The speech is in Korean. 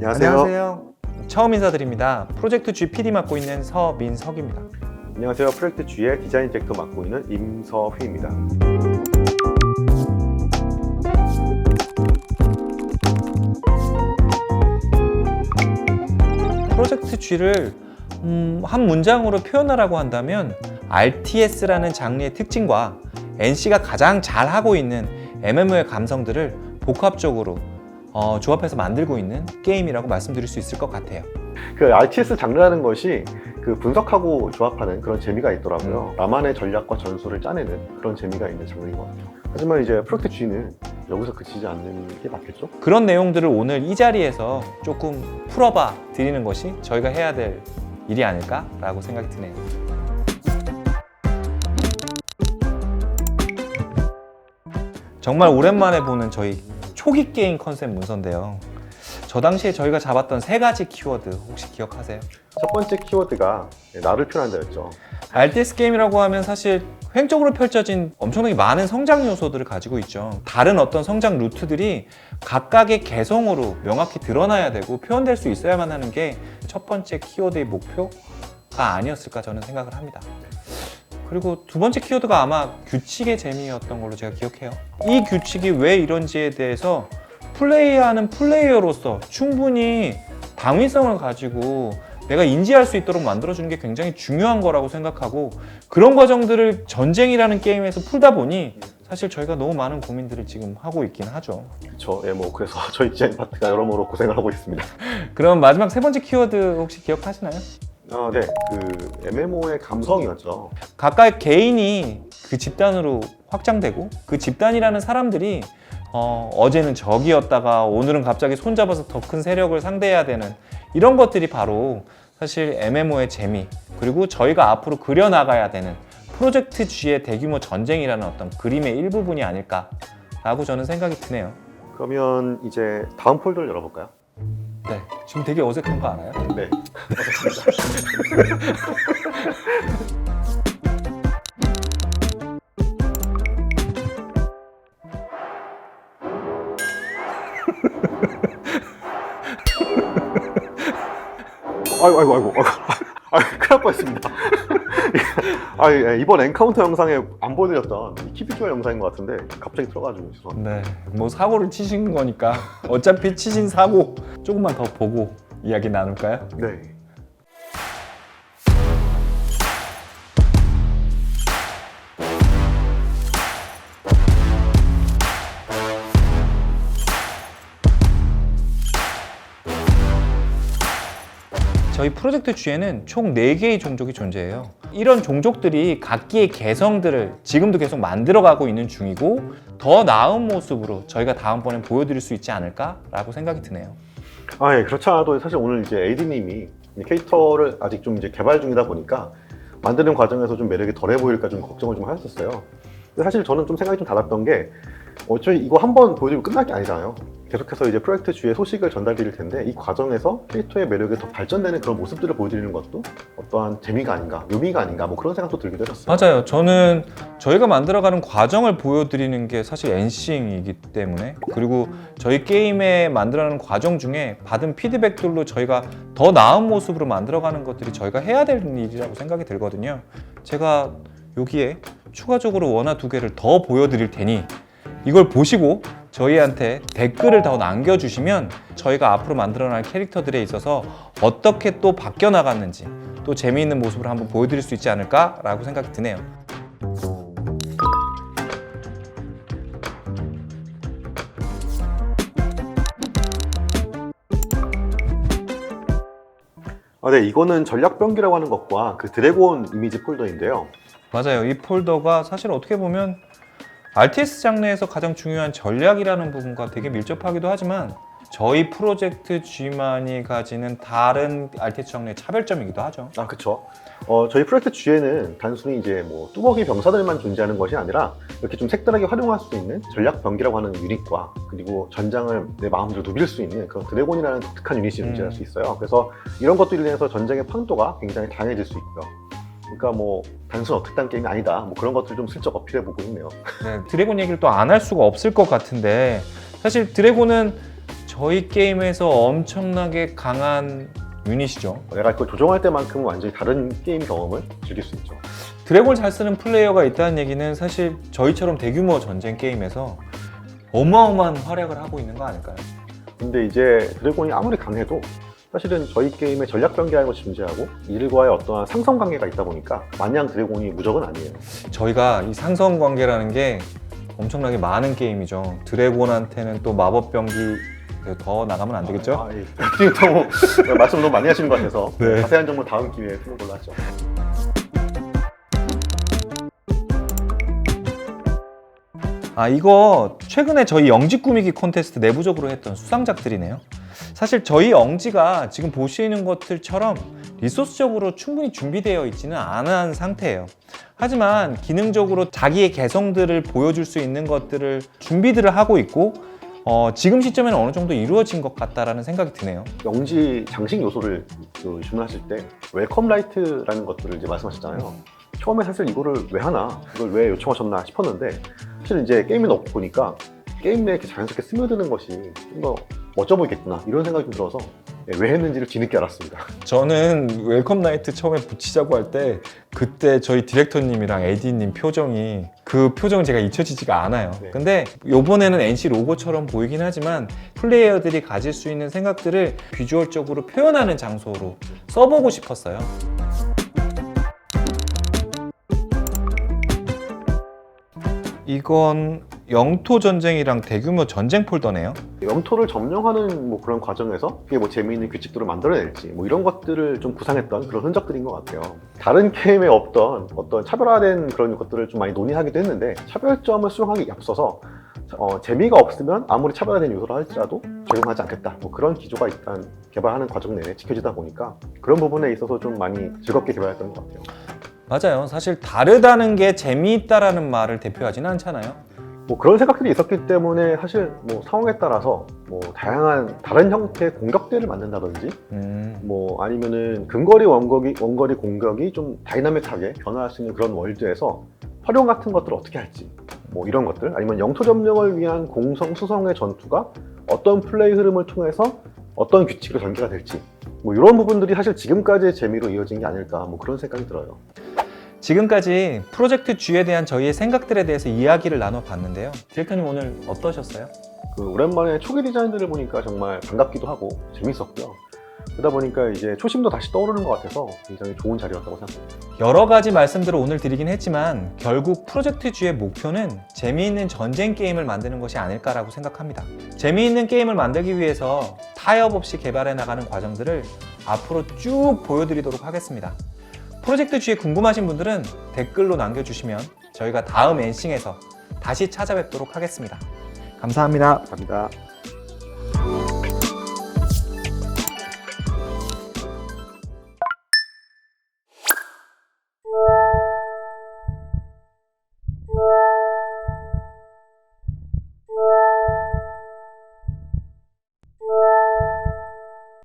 안녕하세요. 처음 인사드립니다. 프로젝트 G PD 맡고 있는 서민석입니다. 안녕하세요. 프로젝트 G의 디자인 디렉터 맡고 있는 임서휘입니다. 프로젝트 G를 한 문장으로 표현하라고 한다면 RTS라는 장르의 특징과 NC가 가장 잘하고 있는 MMO의 감성들을 복합적으로 조합해서 만들고 있는 게임이라고 말씀드릴 수 있을 것 같아요. 그 RTS 장르라는 것이 그 분석하고 조합하는 그런 재미가 있더라고요. 나만의 전략과 전술을 짜내는 그런 재미가 있는 장르인 것 같아요. 하지만 이제 프로젝트 G는 여기서 그치지 않는 게 맞겠죠? 그런 내용들을 오늘 이 자리에서 조금 풀어봐 드리는 것이 저희가 해야 될 일이 아닐까라고 생각이 드네요. 정말 오랜만에 보는 저희 초기 게임 컨셉 문서인데요. 저 당시에 저희가 잡았던 3가지 키워드 혹시 기억하세요? 첫 번째 키워드가 나를 표현한다였죠. RTS 게임이라고 하면 사실 횡적으로 펼쳐진 엄청나게 많은 성장 요소들을 가지고 있죠. 다른 어떤 성장 루트들이 각각의 개성으로 명확히 드러나야 되고 표현될 수 있어야만 하는 게 첫 번째 키워드의 목표가 아니었을까 저는 생각을 합니다. 그리고 두 번째 키워드가 아마 규칙의 재미였던 걸로 제가 기억해요. 이 규칙이 왜 이런지에 대해서 플레이하는 플레이어로서 충분히 당위성을 가지고 내가 인지할 수 있도록 만들어주는 게 굉장히 중요한 거라고 생각하고, 그런 과정들을 전쟁이라는 게임에서 풀다 보니 사실 저희가 너무 많은 고민들을 지금 하고 있긴 하죠. 그렇죠. 예, 뭐 그래서 저희 디자인 파트가 여러모로 고생을 하고 있습니다. 그럼 마지막 3번째 키워드 혹시 기억하시나요? 네, 그 MMO의 감성이었죠. 각각 개인이 그 집단으로 확장되고 그 집단이라는 사람들이 어제는 적이었다가 오늘은 갑자기 손잡아서 더 큰 세력을 상대해야 되는 이런 것들이 바로 사실 MMO의 재미, 그리고 저희가 앞으로 그려나가야 되는 프로젝트 G의 대규모 전쟁이라는 어떤 그림의 일부분이 아닐까라고 저는 생각이 드네요. 그러면 이제 다음 폴더를 열어볼까요? 네, 지금 되게 어색한 거 알아요? 네. 아이고. 큰일 날 뻔했습니다. 이번 엔카운터 영상에 안 보여드렸던 키비주얼 영상인 것 같은데 갑자기 들어가지고 죄송합니다. 네, 뭐 사고를 치신 거니까 어차피 치신 사고 조금만 더 보고 이야기 나눌까요? 네. 저희 프로젝트 G에는 총 4개의 종족이 존재해요. 이런 종족들이 각기의 개성들을 지금도 계속 만들어가고 있는 중이고, 더 나은 모습으로 저희가 다음번에 보여드릴 수 있지 않을까라고 생각이 드네요. 예, 그렇지 않아도 사실 오늘 이제 AD님이 캐릭터를 아직 좀 이제 개발 중이다 보니까 만드는 과정에서 좀 매력이 덜해 보일까 좀 걱정을 좀 하셨어요. 근데 사실 저는 좀 생각이 좀 달랐던 게, 어차피 이거 한번 보여드리고 끝날 게 아니잖아요. 계속해서 이제 프로젝트 G의 소식을 전달드릴 텐데, 이 과정에서 캐릭터의 매력이 더 발전되는 그런 모습들을 보여드리는 것도 어떠한 재미가 아닌가, 묘미가 아닌가, 뭐 그런 생각도 들기도 했었어요. 맞아요. 저는 저희가 만들어가는 과정을 보여드리는 게 사실 엔싱이기 때문에, 그리고 저희 게임에 만들어가는 과정 중에 받은 피드백들로 저희가 더 나은 모습으로 만들어가는 것들이 저희가 해야 될 일이라고 생각이 들거든요. 제가 여기에 추가적으로 1나 2개를 더 보여드릴 테니 이걸 보시고 저희한테 댓글을 더 남겨주시면 저희가 앞으로 만들어낼 캐릭터들에 있어서 어떻게 또 바뀌어 나갔는지, 또 재미있는 모습을 한번 보여드릴 수 있지 않을까라고 생각이 드네요. 네, 이거는 전략 병기라고 하는 것과 그 드래곤 이미지 폴더인데요. 맞아요. 이 폴더가 사실 어떻게 보면 RTS 장르에서 가장 중요한 전략이라는 부분과 되게 밀접하기도 하지만 저희 프로젝트 G만이 가지는 다른 RTS 장르의 차별점이기도 하죠. 그쵸. 저희 프로젝트 G에는 단순히 이제 뭐 뚜벅이 병사들만 존재하는 것이 아니라 이렇게 좀 색다르게 활용할 수 있는 전략 병기라고 하는 유닛과, 그리고 전장을 내 마음대로 누빌 수 있는 그런 드래곤이라는 독특한 유닛이 존재할 수 있어요. 그래서 이런 것들로 인해서 전쟁의 판도가 굉장히 다양해질 수 있고요. 그러니까 뭐 단순 어택단 게임이 아니다, 뭐 그런 것들 좀 슬쩍 어필해보고 있네요. 네, 드래곤 얘기를 또 안 할 수가 없을 것 같은데, 사실 드래곤은 저희 게임에서 엄청나게 강한 유닛이죠. 내가 그걸 조종할 때만큼은 완전히 다른 게임 경험을 즐길 수 있죠. 드래곤을 잘 쓰는 플레이어가 있다는 얘기는 사실 저희처럼 대규모 전쟁 게임에서 어마어마한 활약을 하고 있는 거 아닐까요? 근데 이제 드래곤이 아무리 강해도 사실은 저희 게임에 전략 변개하는 것이 존재하고 이들과의 어떠한 상성 관계가 있다 보니까 마냥 드래곤이 무적은 아니에요. 저희가 이 상성 관계라는 게 엄청나게 많은 게임이죠. 드래곤한테는 또 마법 병기 더 나가면 안 되겠죠? 지금 너무 말씀 너무 많이 하시는 것 같아서 네. 자세한 정보 다음 기회에 푸는 걸로 하죠. 이거 최근에 저희 영지 꾸미기 콘테스트 내부적으로 했던 수상작들이네요. 사실 저희 영지가 지금 보시는 것들처럼 리소스적으로 충분히 준비되어 있지는 않은 상태예요. 하지만 기능적으로 자기의 개성들을 보여줄 수 있는 것들을 준비들을 하고 있고 지금 시점에는 어느 정도 이루어진 것 같다라는 생각이 드네요. 영지 장식 요소를 주문하실 때 웰컴 라이트라는 것들을 이제 말씀하셨잖아요. 처음에 사실 이거를 왜 하나, 이걸 왜 요청하셨나 싶었는데 사실 이제 게임에 넣고 보니까 게임 내에 이렇게 자연스럽게 스며드는 것이 좀 더 멋져 보이겠구나 이런 생각이 좀 들어서 왜 했는지를 뒤늦게 알았습니다. 저는 웰컴 나이트 처음에 붙이자고 할 때 그때 저희 디렉터님이랑 AD님 표정이 그 표정은 제가 잊혀지지가 않아요. 네. 근데 이번에는 NC 로고처럼 보이긴 하지만 플레이어들이 가질 수 있는 생각들을 비주얼적으로 표현하는 장소로 써보고 싶었어요. 이건 영토 전쟁이랑 대규모 전쟁 폴더네요. 영토를 점령하는 뭐 그런 과정에서 그게 뭐 재미있는 규칙들을 만들어낼지 뭐 이런 것들을 좀 구상했던 그런 흔적들인 것 같아요. 다른 게임에 없던 어떤 차별화된 그런 것들을 좀 많이 논의하기도 했는데 차별점을 수용하기 앞서서 재미가 없으면 아무리 차별화된 요소를 할지라도 적용하지 않겠다. 뭐 그런 기조가 일단 개발하는 과정 내내 지켜지다 보니까 그런 부분에 있어서 좀 많이 즐겁게 개발했던 것 같아요. 맞아요. 사실 다르다는 게 재미있다라는 말을 대표하지는 않잖아요. 뭐 그런 생각들이 있었기 때문에 사실 뭐 상황에 따라서 뭐 다양한 다른 형태의 공격대를 만든다든지 뭐 아니면은 근거리 원거리 공격이 좀 다이나믹하게 변화할 수 있는 그런 월드에서 활용 같은 것들을 어떻게 할지 뭐 이런 것들 아니면 영토 점령을 위한 공성 수성의 전투가 어떤 플레이 흐름을 통해서 어떤 규칙으로 전개가 될지 뭐 이런 부분들이 사실 지금까지의 재미로 이어진 게 아닐까 뭐 그런 생각이 들어요. 지금까지 프로젝트 G에 대한 저희의 생각들에 대해서 이야기를 나눠봤는데요. 디렉터님 오늘 어떠셨어요? 오랜만에 초기 디자인들을 보니까 정말 반갑기도 하고 재밌었고요. 그러다 보니까 이제 초심도 다시 떠오르는 것 같아서 굉장히 좋은 자리였다고 생각합니다. 여러 가지 말씀들을 오늘 드리긴 했지만 결국 프로젝트 G의 목표는 재미있는 전쟁 게임을 만드는 것이 아닐까라고 생각합니다. 재미있는 게임을 만들기 위해서 타협 없이 개발해 나가는 과정들을 앞으로 쭉 보여드리도록 하겠습니다. 프로젝트 G에 궁금하신 분들은 댓글로 남겨주시면 저희가 다음 엔싱에서 다시 찾아뵙도록 하겠습니다. 감사합니다. 감사합니다.